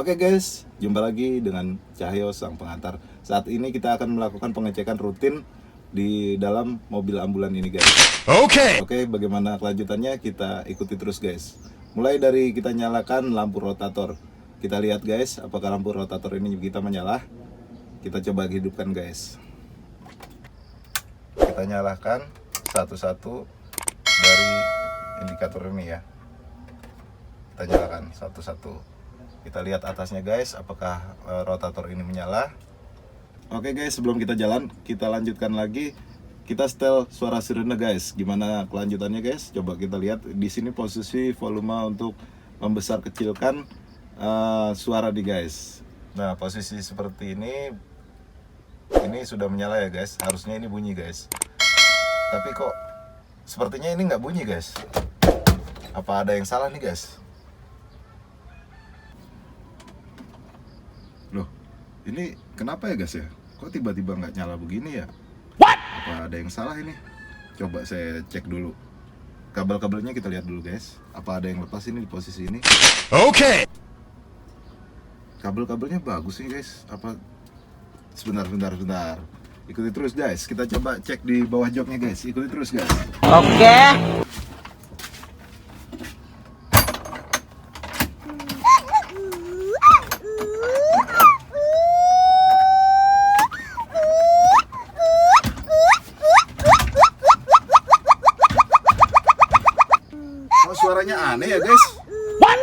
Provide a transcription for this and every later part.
Oke guys, jumpa lagi dengan Cahyo sang pengantar. Saat ini kita akan melakukan pengecekan rutin di dalam mobil ambulan ini guys. Oke, bagaimana kelanjutannya kita ikuti terus guys. Mulai dari kita nyalakan lampu rotator. Kita lihat guys, apakah lampu rotator ini kita menyala. Kita coba hidupkan guys. Kita nyalakan satu-satu dari indikator ini ya. Kita nyalakan satu-satu. Kita lihat atasnya guys, apakah rotator ini menyala. Oke guys, sebelum kita jalan, kita lanjutkan lagi. Kita setel suara sirene guys. Gimana kelanjutannya guys? Coba kita lihat di sini posisi volume untuk membesar kecilkan suara di guys. Nah, posisi seperti ini sudah menyala ya guys. Harusnya ini bunyi guys. Tapi kok sepertinya ini nggak bunyi guys. Apa ada yang salah nih guys? Loh, ini kenapa ya guys ya? Kok tiba-tiba nggak nyala begini ya? What? Apa ada yang salah ini? Coba saya cek dulu. Kabel-kabelnya kita lihat dulu guys. Apa ada yang lepas ini di posisi ini? Oke. Kabel-kabelnya bagus nih guys. Apa? Sebentar. Ikuti terus guys. Kita coba cek di bawah joknya guys. Ikuti terus guys. Oke. Suaranya aneh ya guys. What?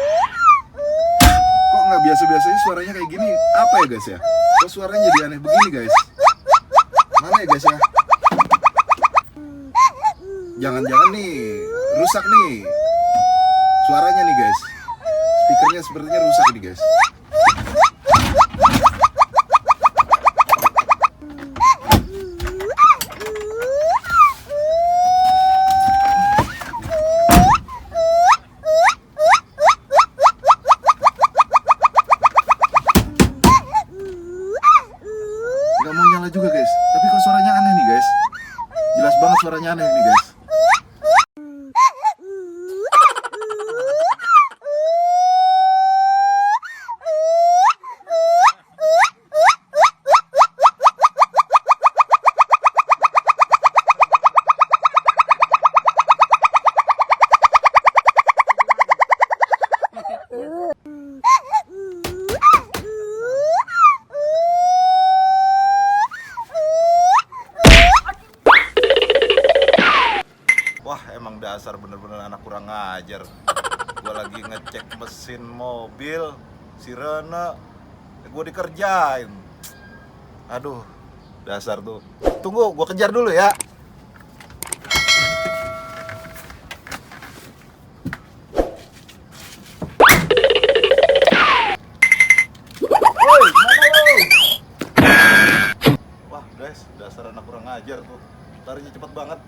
Kok nggak biasa-biasanya suaranya kayak gini? Apa ya guys ya? Kok suaranya jadi aneh begini guys? Mana ya guys ya? Jangan-jangan nih rusak nih suaranya nih guys. Speakernya sepertinya rusak nih guys. Nggak mau nyala juga guys, tapi kok suaranya aneh nih guys. Jelas banget suaranya aneh nih guys. Wah, emang dasar bener-bener anak kurang ngajar. Gua lagi ngecek mesin mobil, sirene, gua dikerjain. Aduh, dasar tuh. Tunggu, gua kejar dulu ya. Woi, mana lu? Wah, guys, dasar anak kurang ngajar tuh. Larinya cepet banget.